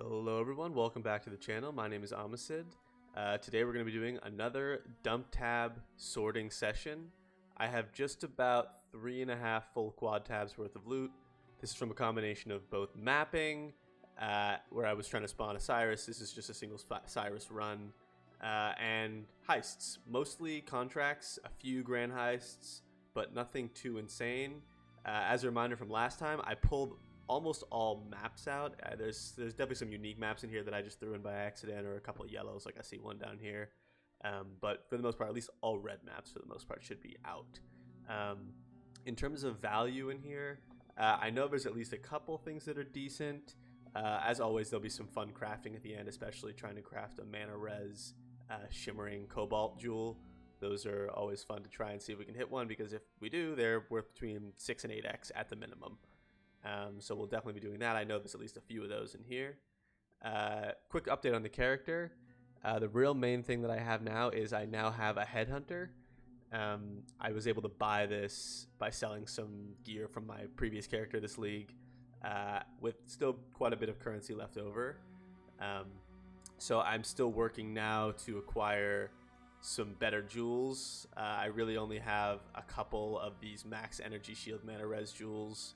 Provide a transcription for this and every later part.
Hello everyone, welcome back to the channel. My name is Amasid. Today we're going to be doing another dump tab sorting session. I have just about 3.5 full quad tabs worth of loot. This is from a combination of both mapping, where I was trying to spawn a Cyrus. This is just a single Cyrus run, and heists. Mostly contracts, a few grand heists, but nothing too insane. As a reminder from last time, I pulled almost all maps out. There's definitely some unique maps in here that I just threw in by accident, or a couple of yellows, like I see one down here. But for the most part, at least all red maps for the most part should be out. In terms of value in here, I know there's at least a couple things that are decent. As always, there'll be some fun crafting at the end, especially trying to craft a mana res shimmering cobalt jewel. Those are always fun to try and see if we can hit one, because if we do, they're worth between 6 and 8x at the minimum. So we'll definitely be doing that. I know there's at least a few of those in here. Quick update on the character. The real main thing that I have now is I now have a headhunter. I was able to buy this by selling some gear from my previous character this league, with still quite a bit of currency left over. So I'm still working now to acquire some better jewels. I really only have a couple of these max energy shield mana res jewels.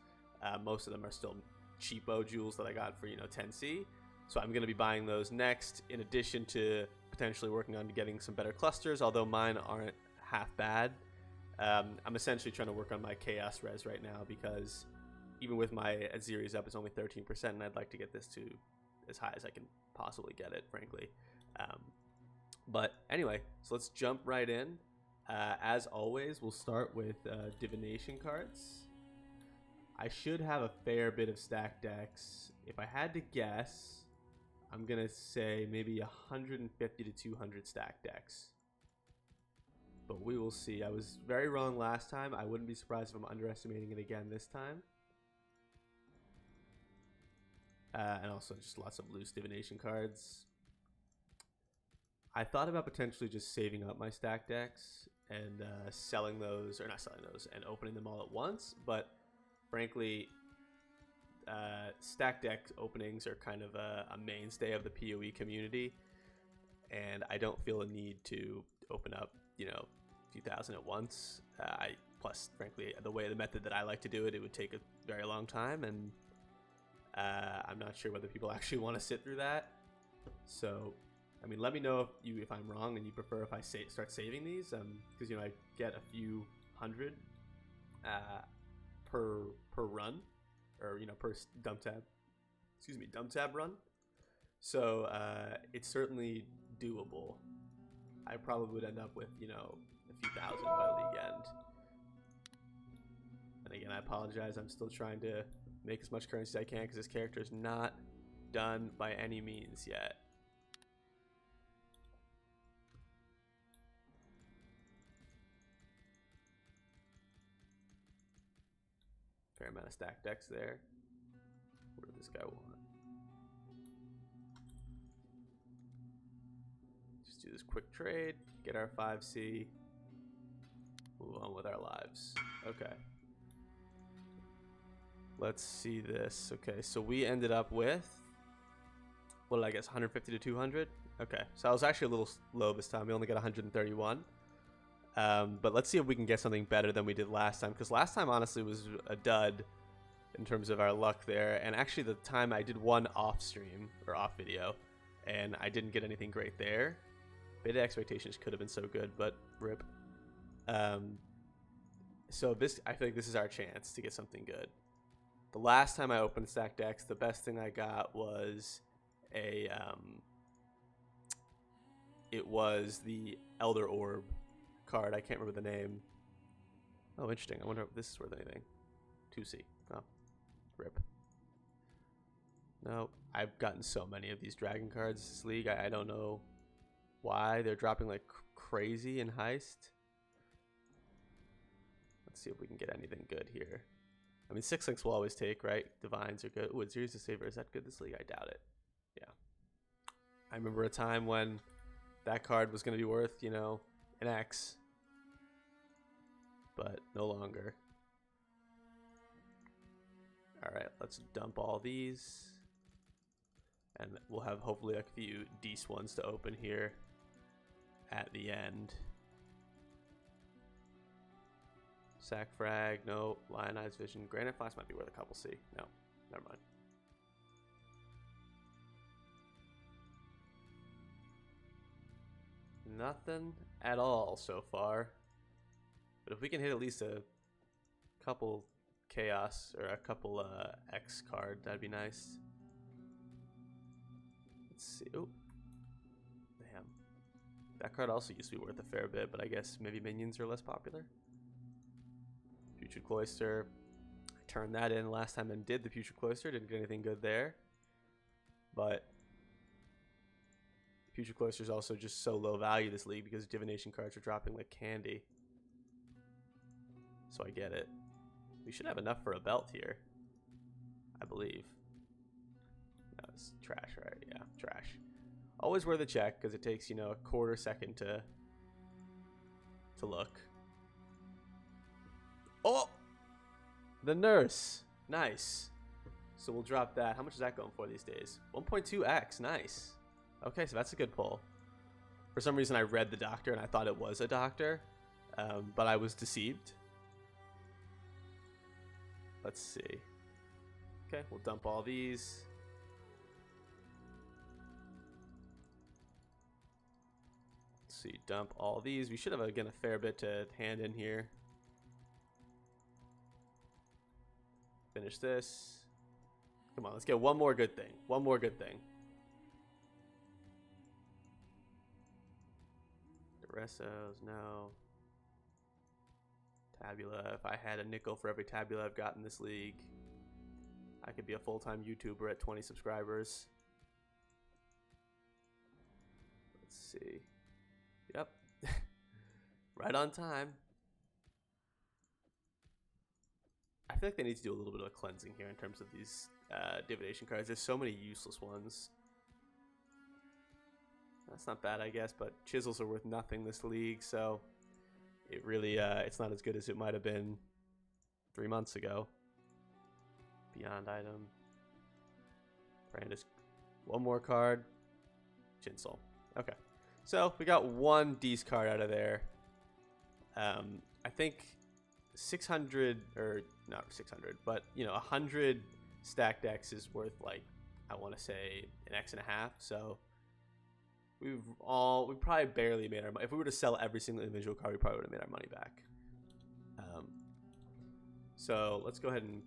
Most of them are still cheapo jewels that I got for 10C. So I'm going to be buying those next, in addition to potentially working on getting some better clusters, although mine aren't half bad. I'm essentially trying to work on my chaos res right now, because even with my Aziri's up, it's only 13%, and I'd like to get this to as high as I can possibly get it, frankly. But anyway, so let's jump right in. As always, we'll start with Divination cards. I should have a fair bit of stacked decks. If I had to guess, I'm going to say maybe 150 to 200 stacked decks. But we will see. I was very wrong last time. I wouldn't be surprised if I'm underestimating it again this time. And also just lots of loose Divination cards. I thought about potentially just saving up my stacked decks and selling those, or not selling those, and opening them all at once, but frankly, stack deck openings are kind of a mainstay of the PoE community, and I don't feel a need to open up, a few thousand at once. Plus, frankly, the method that I like to do it, it would take a very long time, and I'm not sure whether people actually want to sit through that. So, I mean, let me know if I'm wrong and you prefer if I start saving these, because I get a few hundred per run, or per dump tab run. So it's certainly doable. I probably would end up with a few thousand by the league end. And again, I apologize, I'm still trying to make as much currency as I can, because this character is not done by any means yet. Fair amount of stacked decks there. What did this guy want? Just do this quick trade, get our 5C, move on with our lives. Okay. Let's see this. Okay, so we ended up with, what did I guess, 150 to 200? Okay, so I was actually a little low this time. We only got 131. But let's see if we can get something better than we did last time, because last time honestly was a dud in terms of our luck there. And actually the time I did one off stream, or off video, and I didn't get anything great there. Beta expectations could have been so good, but rip. So I feel like this is our chance to get something good. The last time I opened stack decks, the best thing I got was it was the Elder Orb card. I can't remember the name. Oh, interesting. I wonder if this is worth anything. 2C. Oh, rip. No, I've gotten so many of these dragon cards this league. I don't know why they're dropping like crazy in Heist. Let's see if we can get anything good here. I mean, 6 links will always take, right? Divines are good. Ooh, Series of Saver, is that good this league? I doubt it. Yeah. I remember a time when that card was going to be worth, an X. But no longer. Alright, let's dump all these. And we'll have hopefully a few decent ones to open here at the end. Sack frag, no. Lionized vision. Granite flask might be worth a couple C. No, never mind. Nothing at all so far. But if we can hit at least a couple chaos or a couple X card, that'd be nice. Let's see. Oh, damn. That card also used to be worth a fair bit, but I guess maybe minions are less popular. Putrid Cloister. I turned that in last time and did the Putrid Cloister. Didn't get anything good there. But Putrid Cloister is also just so low value this league because divination cards are dropping like candy. So I get it. We should have enough for a belt here, I believe. No, it's trash, right? Yeah, trash. Always worth a check because it takes, you know, a quarter second to look. Oh! The nurse. Nice. So we'll drop that. How much is that going for these days? 1.2x. Nice. Okay, so that's a good pull. For some reason, I read the doctor and I thought it was a doctor, but I was deceived. Let's see. Okay, we'll dump all these. Let's see, dump all these. We should have, again, a fair bit to hand in here. Finish this. Come on, let's get one more good thing. One more good thing. Resos, no. Tabula. If I had a nickel for every tabula I've got in this league, I could be a full-time YouTuber at 20 subscribers. Let's see. Yep. Right on time. I feel like they need to do a little bit of a cleansing here in terms of these divination cards. There's so many useless ones. That's not bad, I guess, but chisels are worth nothing this league, so it really, it's not as good as it might have been 3 months ago. Beyond item. Brandis. One more card. Chinsel. Okay. So, we got one D's card out of there. I think 600, or not 600, but, you know, 100 stacked X is worth, like, I want to say an X and a half, so we probably barely made our money. If we were to sell every single individual card, we probably would have made our money back. So let's go ahead and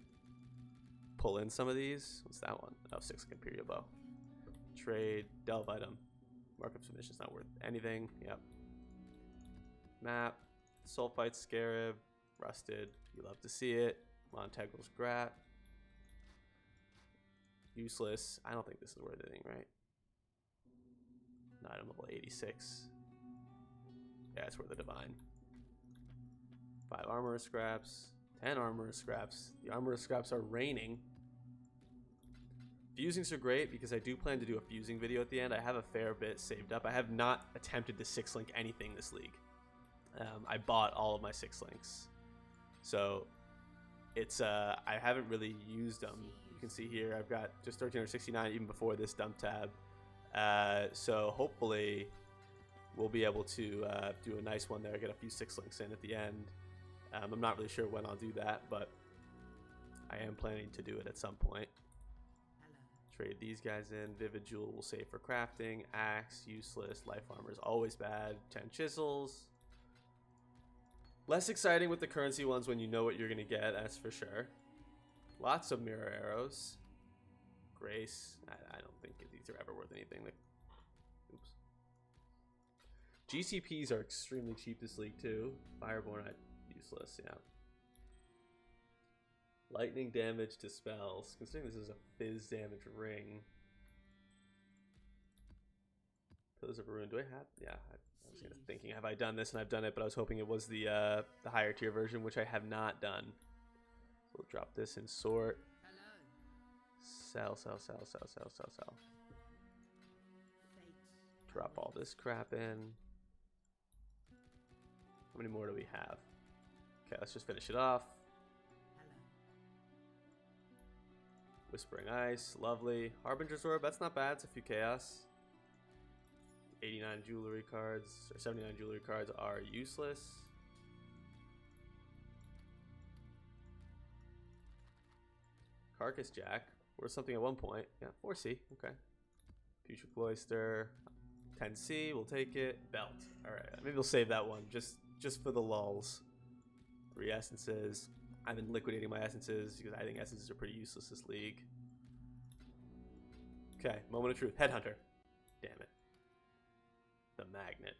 pull in some of these. What's that one? Oh, 6 Imperial Bow. Trade, delve item. Markup submission is not worth anything. Yep. Map, Sulfite Scarab, Rusted. You love to see it. Montegral's Grat. Useless. I don't think this is worth anything, right? Item level 86. Yeah, it's worth a divine. 5 armor scraps. 10 armor scraps. The armor scraps are raining. Fusings are great because I do plan to do a fusing video at the end. I have a fair bit saved up. I have not attempted to 6-link anything this league. I bought all of my 6-links. So it's I haven't really used them. You can see here I've got just 1369 even before this dump tab. So hopefully we'll be able to do a nice one there, get a few 6-links in at the end. I'm not really sure when I'll do that, but I am planning to do it at some point. Trade these guys in. Vivid Jewel will save for crafting. Axe, useless. Life armor is always bad. 10 chisels. Less exciting with the currency ones when you know what you're going to get, that's for sure. Lots of mirror arrows. Grace. I don't think these are ever worth anything. Like, oops. GCPs are extremely cheap this league too. Fireborn, useless, yeah. Lightning damage to spells. Considering this is a fizz damage ring. Pillars of Ruin. Do I have? Yeah, I was thinking, have I done this? And I've done it, but I was hoping it was the higher tier version, which I have not done. So we'll drop this in sort. Sell. Drop all this crap in. How many more do we have? Okay, let's just finish it off. Whispering Ice, lovely. Harbinger's Orb, that's not bad. It's a few chaos. 89 jewelry cards, or 79 jewelry cards are useless. Carcass Jack, worth something at one point. Yeah, 4C, okay. Future Cloister, 10C, we'll take it. Belt, alright, maybe we'll save that one, just for the lulls. 3 essences. I've been liquidating my essences because I think essences are pretty useless this league. Okay, moment of truth. Headhunter. Damn it. The magnet.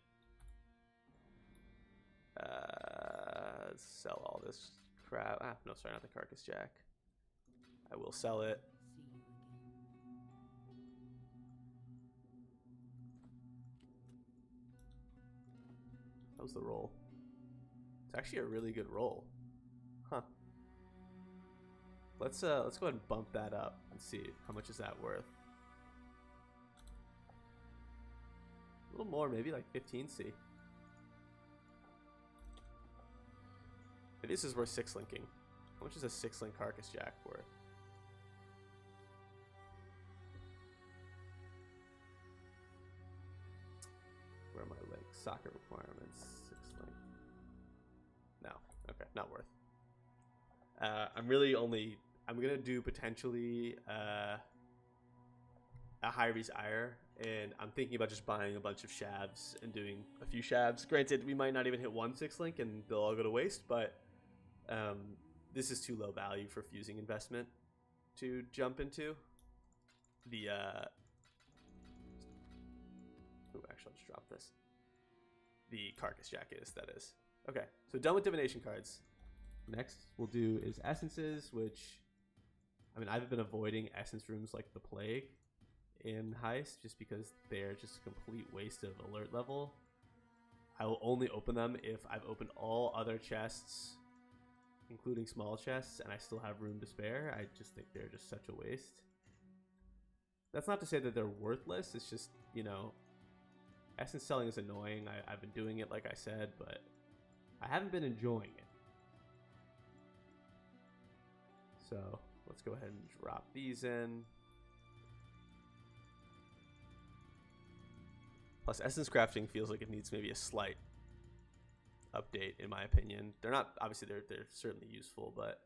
Sell all this crap. Ah, no, sorry, not the Carcass Jack. I will sell it. That was the roll. It's actually a really good roll. Huh. Let's go ahead and bump that up and see how much is that worth. A little more, maybe like 15C. Maybe this is worth 6 linking. How much is a 6 link Carcass Jack worth? Where are my links? Socket requirements. 6 link. No. Okay, not worth. I'm gonna do potentially a Hyries Ire, and I'm thinking about just buying a bunch of shabs and doing a few shabs. Granted, we might not even hit 1 6 link and they'll all go to waste, but this is too low value for fusing investment to jump into. The actually, I'll just drop this. The Carcass Jack that is. Okay, so done with divination cards. Next we'll do is essences, which, I mean, I've been avoiding essence rooms like the plague in Heist just because they're just a complete waste of alert level. I will only open them if I've opened all other chests, including small chests, and I still have room to spare. I just think they're just such a waste. That's not to say that they're worthless. It's just, you know, essence selling is annoying. I've been doing it, like I said, but I haven't been enjoying it. So let's go ahead and drop these in. Plus, essence crafting feels like it needs maybe a slight update, in my opinion. They're not, obviously they're certainly useful, but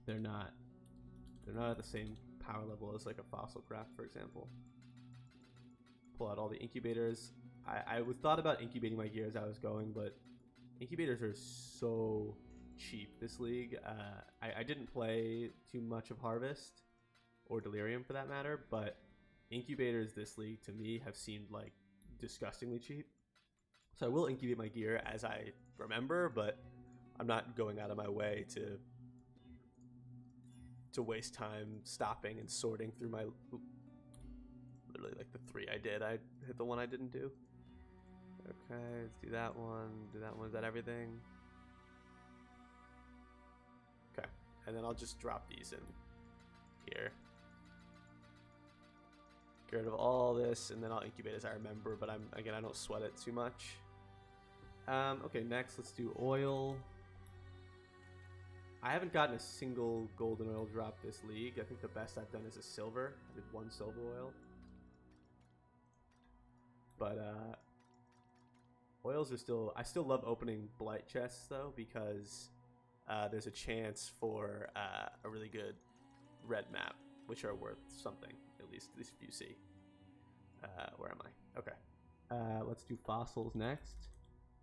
they're not at the same power level as like a fossil craft, for example. Pull out all the incubators. I thought about incubating my gear as I was going, but incubators are so cheap this league. I didn't play too much of Harvest or Delirium for that matter, but incubators this league to me have seemed like disgustingly cheap. So I will incubate my gear as I remember, but I'm not going out of my way to waste time stopping and sorting through my literally like the 3 I did. I hit the one I didn't do. Okay, let's do that one. Do that one. Is that everything? Okay, and then I'll just drop these in here. Get rid of all this, and then I'll incubate as I remember, but I don't sweat it too much. Okay, next let's do oil. I haven't gotten a single golden oil drop this league. I think the best I've done is a silver. I did 1 silver oil. But oils are still, I still love opening blight chests though, because there's a chance for a really good red map, which are worth something, at least if you see. Where am I? Okay. Let's do fossils next.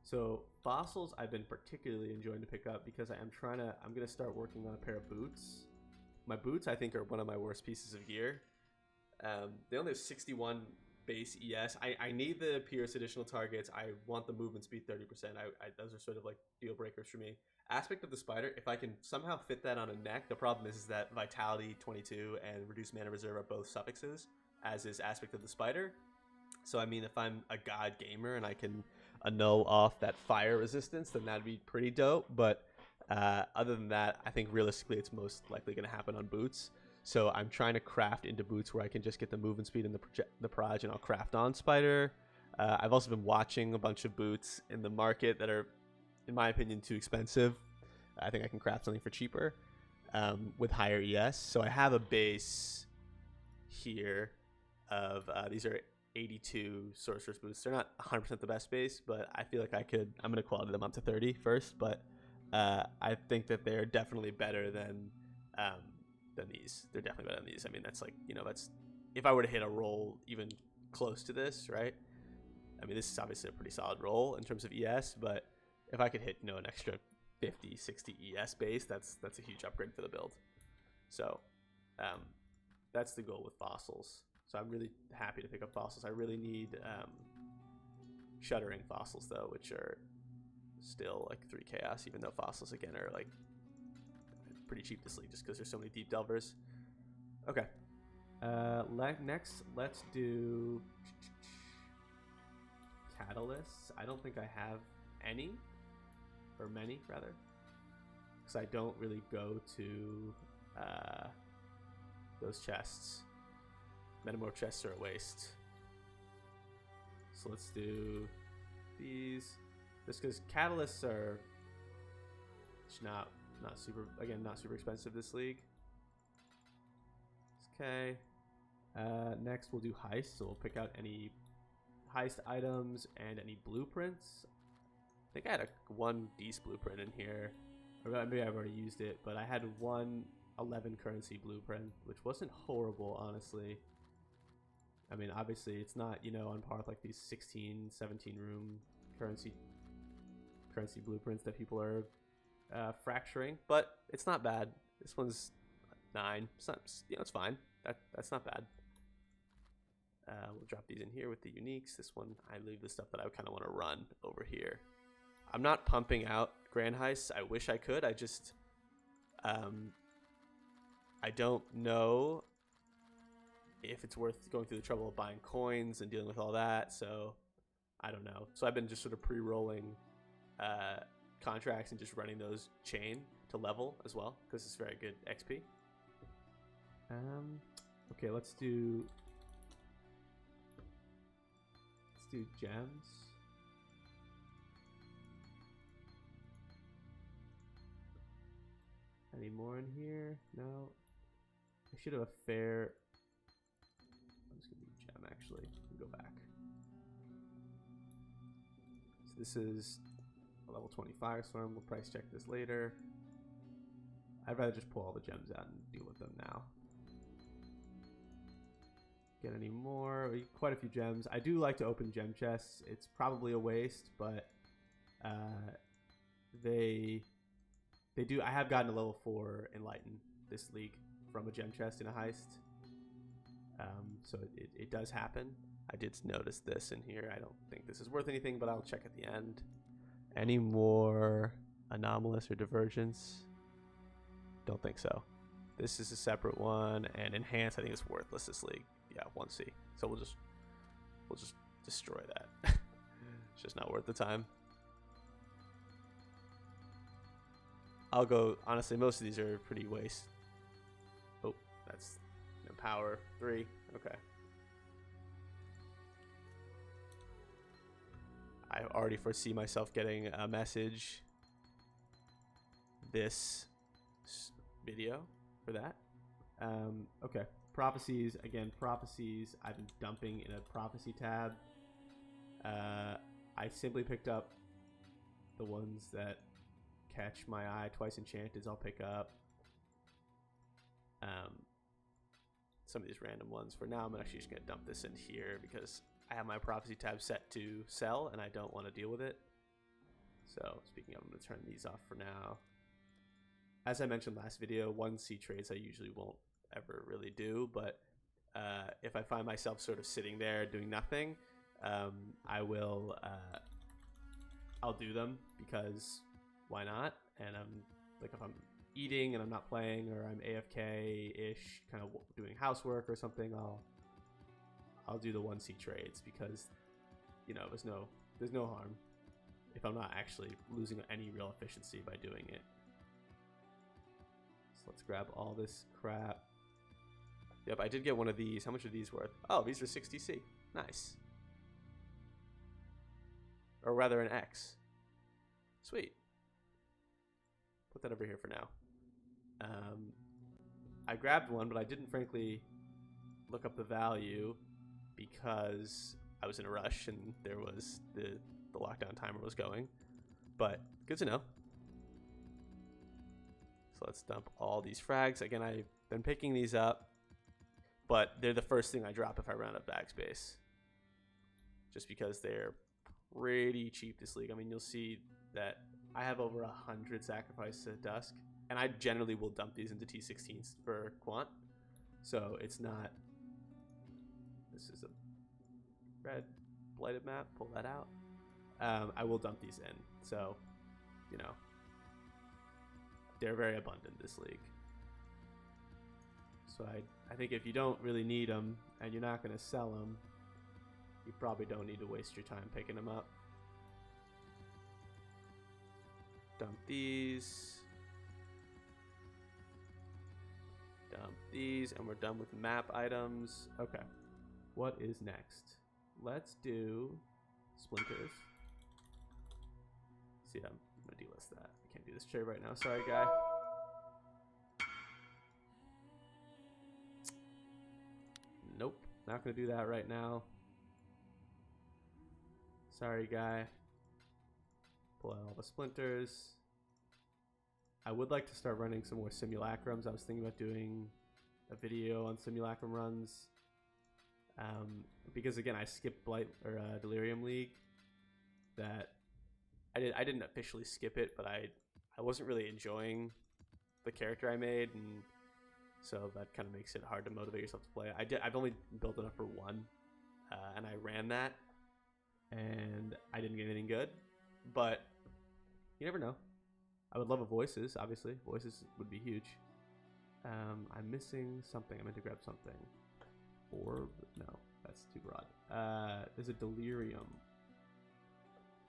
So fossils I've been particularly enjoying to pick up because I'm gonna start working on a pair of boots. My boots I think are one of my worst pieces of gear. They only have 61 base ES. I need the Pierce additional targets. I want the movement speed 30%. Those are sort of like deal breakers for me. Aspect of the spider, if I can somehow fit that on a neck, the problem is that vitality 22 and reduced mana reserve are both suffixes, as is aspect of the spider. So I mean, if I'm a god gamer and I can annul off that fire resistance, then that'd be pretty dope. But other than that, I think realistically it's most likely going to happen on boots. So I'm trying to craft into boots where I can just get the movement speed and the proj, and I'll craft on spider. I've also been watching a bunch of boots in the market that are, in my opinion, too expensive. I think I can craft something for cheaper. with higher ES. So I have a base here of these are 82 sorcerer's boots. They're not 100% the best base, but I feel like I'm going to quality them up to 30 first, but I think that they're definitely better than these. They're definitely better than these. I mean, that's like, that's if I were to hit a roll even close to this, right? I mean, this is obviously a pretty solid roll in terms of ES, but if I could hit, an extra 50, 60 ES base, that's a huge upgrade for the build. So that's the goal with fossils. So I'm really happy to pick up fossils. I really need shuddering fossils though, which are still like 3 chaos, even though fossils again are like pretty cheap this league just because there's so many deep delvers. Okay. Next, let's do catalysts. I don't think I have any, or many rather, because I don't really go to those chests. Metamorph chests are a waste. So let's do these. Just because catalysts are not super expensive this league. Okay. Next we'll do heist. So we'll pick out any heist items and any blueprints. I think I had one Dees blueprint in here. Or maybe I've already used it, but I had one 11 currency blueprint, which wasn't horrible, honestly. I mean, obviously it's not, on par with like these 16, 17 room currency blueprints that people are fracturing, but it's not bad. This one's 9. It's fine. That's not bad. We'll drop these in here with the uniques. This one, I leave the stuff that I kind of want to run over here. I'm not pumping out Grand Heists. I wish I could. I just, I don't know if it's worth going through the trouble of buying coins and dealing with all that. So I don't know. So I've been just sort of pre-rolling contracts and just running those chain to level as well, because it's very good XP. Okay, let's do gems. Any more in here? No. I should have a fair. I'm just gonna do gem actually. Go back. So this is a level 20 Firestorm. We'll price check this later. I'd rather just pull all the gems out and deal with them now. Get any more? Quite a few gems. I do like to open gem chests. It's probably a waste, but they do. I have gotten a level 4 Enlighten this league from a gem chest in a heist. So it does happen. I did notice this in here. I don't think this is worth anything, but I'll check at the end. Any more anomalous or divergence? Don't think so. This is a separate one, and enhanced I think is worthless this league. Yeah, 1C. So we'll just destroy that. It's just not worth the time. I'll go, honestly, most of these are pretty waste. Oh, that's power 3. Okay. I already foresee myself getting a message this video for that. Okay. Prophecies. Again, prophecies. I've been dumping in a prophecy tab. I simply picked up the ones that catch my eye. Twice enchanted I'll pick up. Some of these random ones. For now, I'm actually just going to dump this in here because I have my prophecy tab set to sell and I don't want to deal with it. So speaking of, I'm going to turn these off for now. As I mentioned last video, 1C trades I usually won't ever really do, but if I find myself sort of sitting there doing nothing, I will I'll do them because why not? And I'm like, if I'm eating and I'm not playing, or I'm AFK-ish, kind of doing housework or something, I'll do the 1C trades because there's no harm if I'm not actually losing any real efficiency by doing it. So let's grab all this crap. Yep, I did get one of these. How much are these worth? Oh, these are 60C. Nice. Or rather an X. Sweet. Put that over here for now. I grabbed one, but I didn't frankly look up the value because I was in a rush and there was the lockdown timer was going. But good to know. So let's dump all these frags. Again, I've been picking these up, but they're the first thing I drop if I run out of bag space. Just because they're pretty cheap this league. I mean, you'll see that I have over 100 sacrifices at dusk, and I generally will dump these into T16s for quant. So it's not. This is a red blighted map. Pull that out. I will dump these in. So, you know, they're very abundant this league. So I think if you don't really need them and you're not going to sell them, you probably don't need to waste your time picking them up. Dump these. Dump these, and we're done with map items. Okay. What is next? Let's do splinters. See, I'm gonna delist that. I can't do this trade right now. Sorry, guy. Nope, not gonna do that right now. Sorry, guy. Pull out all the splinters. I would like to start running some more simulacrums. I was thinking about doing a video on simulacrum runs. Because again, I skipped Blight or Delirium League. That I didn't officially skip it, but I wasn't really enjoying the character I made, and so that kind of makes it hard to motivate yourself to play. I've only built it up for one, and I ran that, and I didn't get anything good. But you never know. I would love a voices, obviously. Voices would be huge. I'm missing something. I meant to grab something. Orb? No, that's too broad. There's a delirium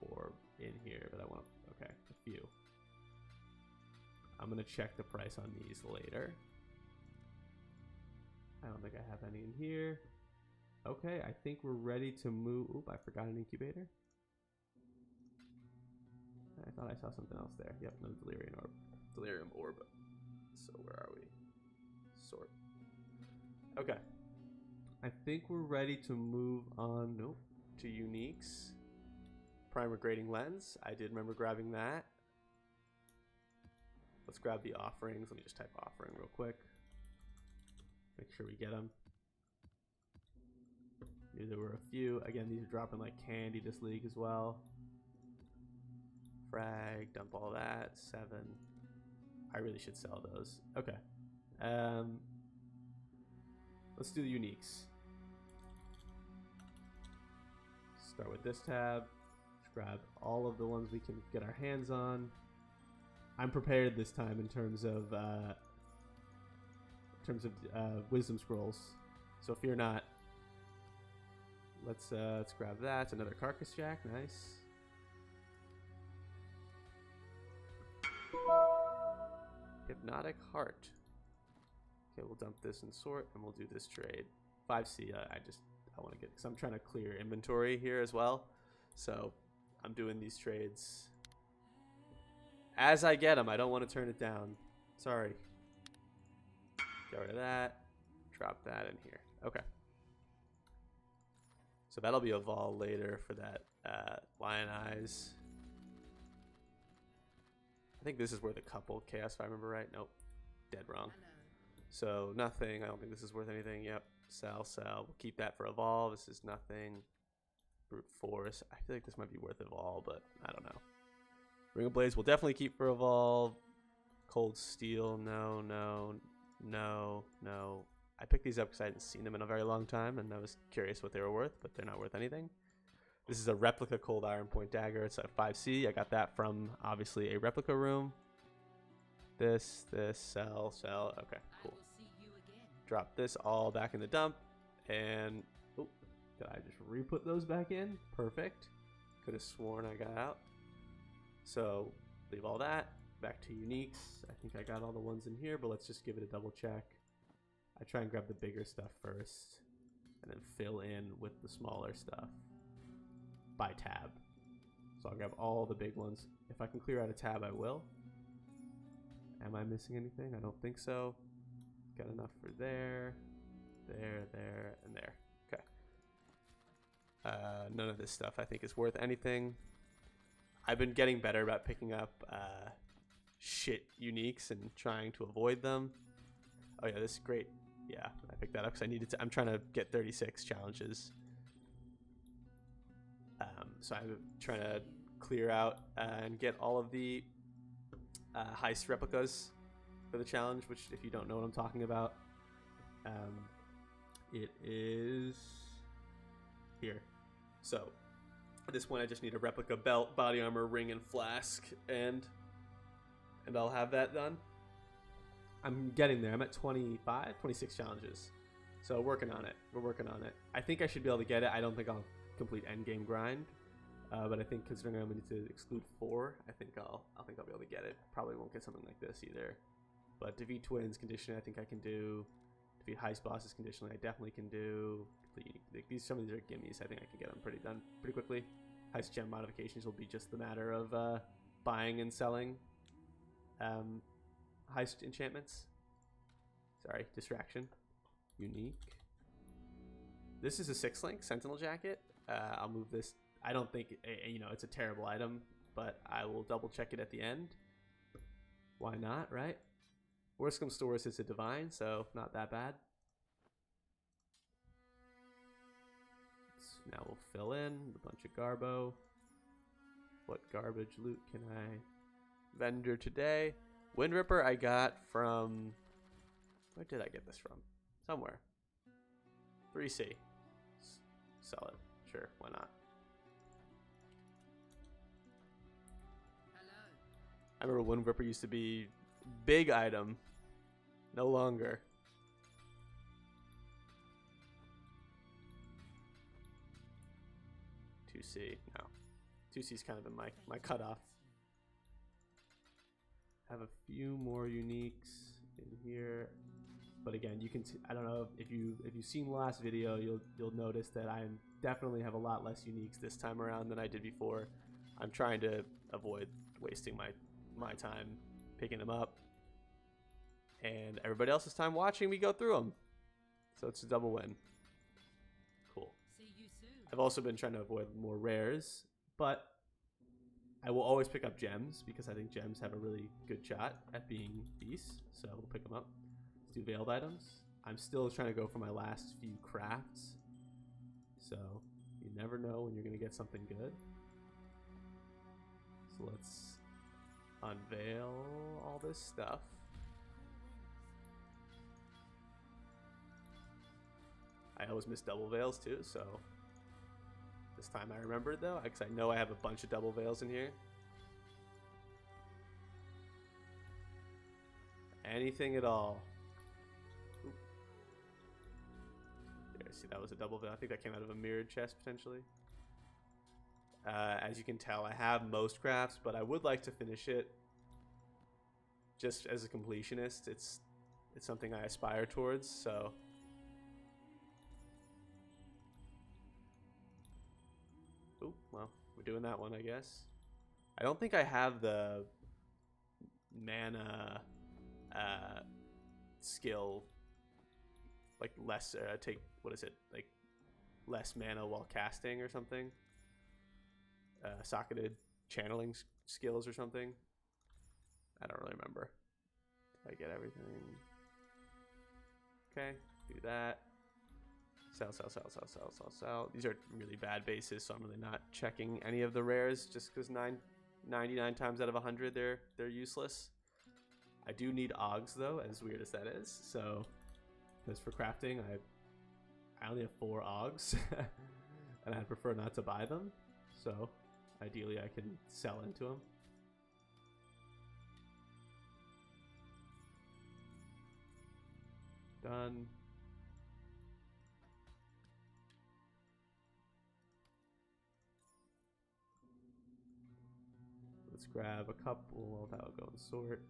orb in here, but I want, okay, a few. I'm gonna check the price on these later. I don't think I have any in here. Okay, I think we're ready to move. Oop, I forgot an incubator. I thought I saw something else there. Yep, another delirium orb. Delirium orb. So where are we? Sort. Okay. I think we're ready to move on. Nope. To uniques. Primer grading lens. I did remember grabbing that. Let's grab the offerings. Let me just type offering real quick. Make sure we get them. There were a few. Again, these are dropping like candy this league as well. Frag, dump all that. 7. I really should sell those. Okay. Let's do the uniques. Start with this tab. Let's grab all of the ones we can get our hands on. I'm prepared this time in terms of wisdom scrolls, so fear not. Let's grab that. It's another carcass jack. Nice. Hypnotic heart. Okay, we'll dump this and sort, and we'll do this trade. 5C. I want to get, because I'm trying to clear inventory here as well. So I'm doing these trades as I get them. I don't want to turn it down. Sorry. Get rid of that. Drop that in here. Okay. So that'll be a vol later for that lion eyes. I think this is worth a couple chaos if I remember right. Nope. Dead wrong. So nothing. I don't think this is worth anything. Yep. Sell. We'll keep that for evolve. This is nothing. Brute force. I feel like this might be worth evolve, but I don't know. Ring of Blades we'll definitely keep for evolve. Cold Steel. No. I picked these up because I hadn't seen them in a very long time, and I was curious what they were worth, but they're not worth anything. This is a replica Cold Iron Point Dagger. It's a 5C. I got that from, obviously, a replica room. This, sell. Okay, cool. Drop this all back in the dump, and oh, did I just re-put those back in? Perfect. Could have sworn I got out. So leave all that. Back to uniques. I think I got all the ones in here, but let's just give it a double check. I try and grab the bigger stuff first, and then fill in with the smaller stuff by tab. So I'll grab all the big ones. If I can clear out a tab, I will. Am I missing anything? I don't think so. Got enough for there, there, and there. Okay. None of this stuff I think is worth anything. I've been getting better about picking up shit uniques and trying to avoid them. Oh yeah, this is great. Yeah, I picked that up because I needed to. I'm trying to get 36 challenges. So I'm trying to clear out and get all of the heist replicas for the challenge, which if you don't know what I'm talking about, it is here. So at this point I just need a replica belt, body armor, ring, and flask, and I'll have that done. I'm getting there. I'm at 26 challenges. So working on it. We're working on it. I think I should be able to get it. I don't think I'll complete endgame grind. But I think considering I'm going to need to exclude 4, I think I'll be able to get it. Probably won't get something like this either. But defeat twins conditionally, I think I can do. Defeat heist bosses conditionally, I definitely can do. Some of these are gimmies. I think I can get them done pretty quickly. Heist gem modifications will be just the matter of buying and selling heist enchantments. Sorry, distraction. Unique. This is a 6-link sentinel jacket. I'll move this. I don't think it's a terrible item, but I will double check it at the end. Why not, right? Worst comes to worst, it's a divine, so not that bad. So now we'll fill in a bunch of garbo. What garbage loot can I vendor today? Wind Ripper I got from... Where did I get this from? Somewhere. 3C. Sell it. Sure, why not? I remember Wind Ripper used to be big item. No longer. No. 2C is kind of in my cutoff. Have a few more uniques in here. But again, you can I don't know if you've seen the last video, you'll notice that I definitely have a lot less uniques this time around than I did before. I'm trying to avoid wasting my time picking them up and everybody else's time watching me go through them. So it's a double win. Cool. I've also been trying to avoid more rares, but I will always pick up gems because I think gems have a really good shot at being beasts. So we'll pick them up. Let's do veiled items. I'm still trying to go for my last few crafts. So you never know when you're going to get something good. So let's unveil all this stuff. I always miss double veils too, so this time I remembered though, because I know I have a bunch of double veils in here. Anything at all. Oop. There, see that was a double veil. I think that came out of a mirrored chest potentially. As you can tell, I have most crafts, but I would like to finish it just as a completionist. It's something I aspire towards, so. Ooh, well, we're doing that one, I guess. I don't think I have the mana skill, like less, take, what is it, like less mana while casting or something. Socketed channeling skills or something. I don't really remember. Did I get everything? Okay, do that. Sell. These are really bad bases, so I'm really not checking any of the rares just because 99 times out of 100 they're useless. I do need Augs though, as weird as that is. So, because for crafting, I only have 4 Augs, and I'd prefer not to buy them. So, ideally, I can sell into them. Done. Let's grab a couple. That'll go and sort.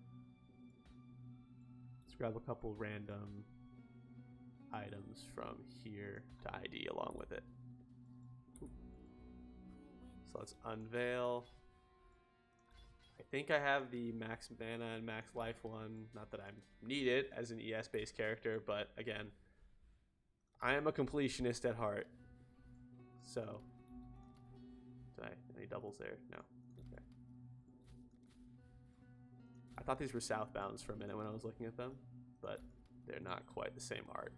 Let's grab a couple random items from here to ID along with it. So let's unveil. I think I have the max mana and max life one. Not that I need it as an ES based character, but again, I am a completionist at heart. So, any doubles there? No. Okay. I thought these were southbounds for a minute when I was looking at them, but they're not quite the same art.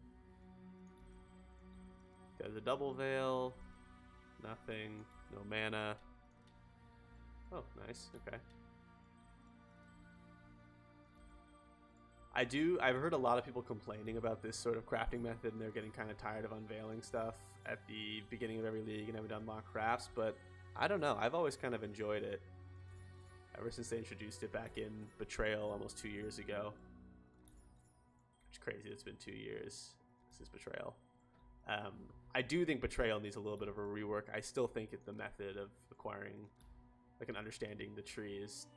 There's a double veil. Nothing. No mana. Oh, nice. Okay. I've heard a lot of people complaining about this sort of crafting method, and they're getting kind of tired of unveiling stuff at the beginning of every league and having to unlock crafts, but I don't know. I've always kind of enjoyed it ever since they introduced it back in Betrayal almost 2 years ago. It's crazy it's been 2 years since Betrayal. I do think Betrayal needs a little bit of a rework. I still think the method of acquiring, like, an understanding the tree is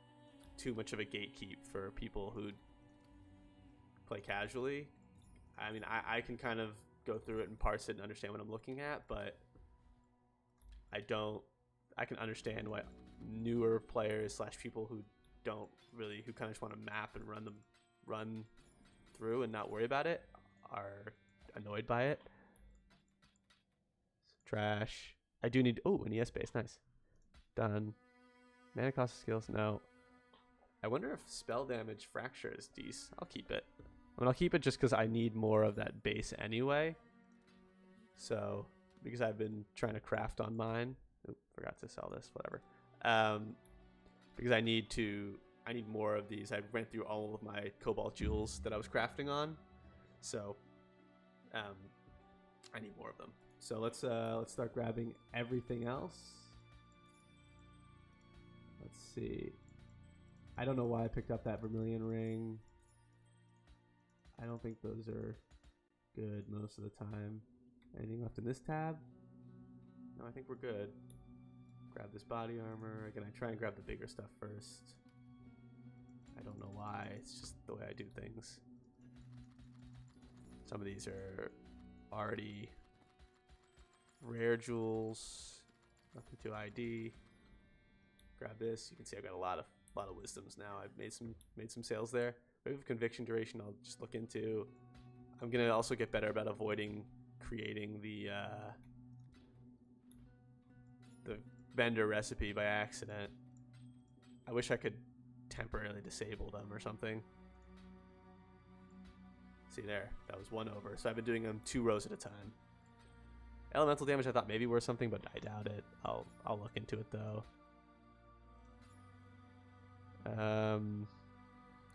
too much of a gatekeep for people who play casually. I mean, I can kind of go through it and parse it and understand what I'm looking at, but I can understand what newer players / people who don't really, who kind of just want to map and run through and not worry about it, are annoyed by it. Trash. I do need, an ES base, nice. Done. Mana cost of skills, no. I wonder if spell damage fracture is decent. I'll keep it. I mean, I'll keep it just because I need more of that base anyway. So, because I've been trying to craft on mine. Oop, forgot to sell this, whatever. Because I need more of these. I went through all of my cobalt jewels that I was crafting on. So, I need more of them. So let's start grabbing everything else. Let's see. I don't know why I picked up that vermilion ring. I don't think those are good most of the time. Anything left in this tab? No, I think we're good. Grab this body armor. Again, I try and grab the bigger stuff first. I don't know why. It's just the way I do things. Some of these are already rare jewels. Nothing to ID. Grab this. You can see I've got a lot of wisdoms now. I've made some sales there. Wave of conviction duration I'll just look into. I'm gonna also get better about avoiding creating the vendor recipe by accident. I wish I could temporarily disable them or something. See there, that was 1 over. So I've been doing them 2 rows at a time. Elemental damage I thought maybe worth something, but I doubt it. I'll look into it though.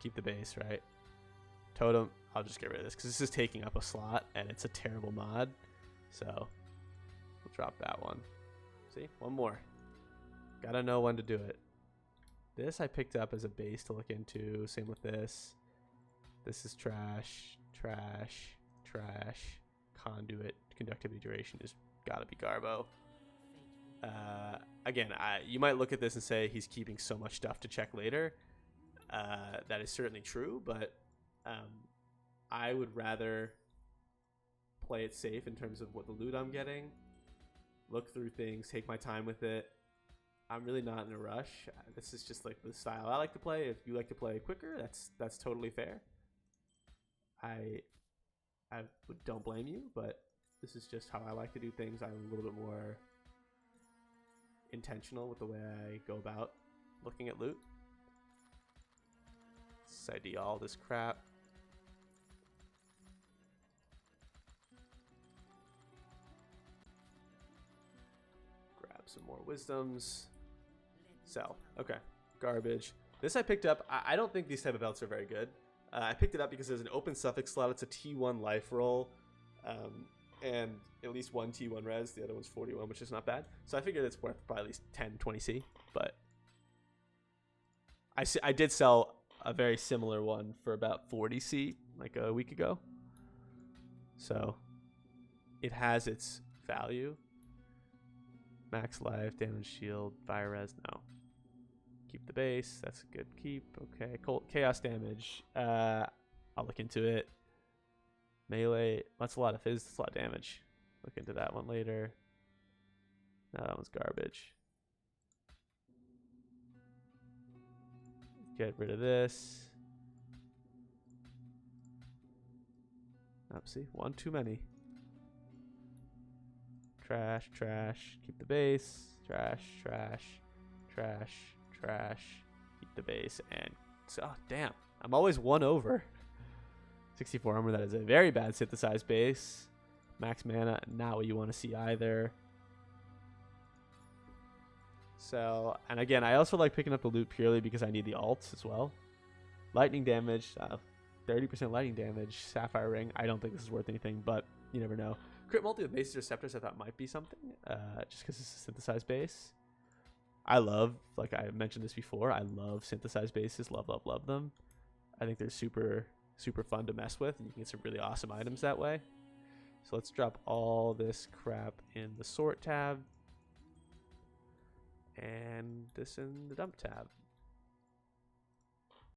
Keep the base, right? Totem, I'll just get rid of this because this is taking up a slot and it's a terrible mod. So we'll drop that one. See, one more. Gotta know when to do it. This I picked up as a base to look into. Same with this. This is trash, trash, trash. Conduit, conductivity duration is gotta be Garbo. Again, you might look at this and say he's keeping so much stuff to check later. That is certainly true, but I would rather play it safe in terms of what the loot I'm getting. Look through things, take my time with it. I'm really not in a rush. This is just like the style I like to play. If you like to play quicker, that's totally fair. I don't blame you, but this is just how I like to do things. I'm a little bit more intentional with the way I go about looking at loot. Let's ID all this crap. Grab some more wisdoms. Sell. Okay. Garbage. This I picked up. I don't think these type of belts are very good. I picked it up because there's an open suffix slot. It's a T1 life roll. And at least one T1 res. The other one's 41, which is not bad. So I figured it's worth probably at least 10, 20C. But I did sell a very similar one for about 40C like a week ago. So it has its value. Max life, damage shield, fire res, no. Keep the base, that's a good keep. Okay, chaos damage. I'll look into it. Melee, that's a lot of fizz, that's a lot of damage. Look into that one later. No, that one's garbage. Get rid of this. Oh, see, one too many. Trash, trash. Keep the base. Trash, trash, trash, trash. Keep the base. And oh, damn. I'm always one over. 64 armor. That is a very bad synthesized base. Max mana. Not what you want to see either. So, and again, I also like picking up the loot purely because I need the alts as well. Lightning damage. 30% lightning damage. Sapphire ring. I don't think this is worth anything, but you never know. Crit multi with Bases Receptors I thought might be something, just because it's a synthesized base. I love, like I mentioned this before, I love synthesized bases. Love, love, love them. I think they're super, super fun to mess with, and you can get some really awesome items that way. So let's drop all this crap in the sort tab, and this in the dump tab.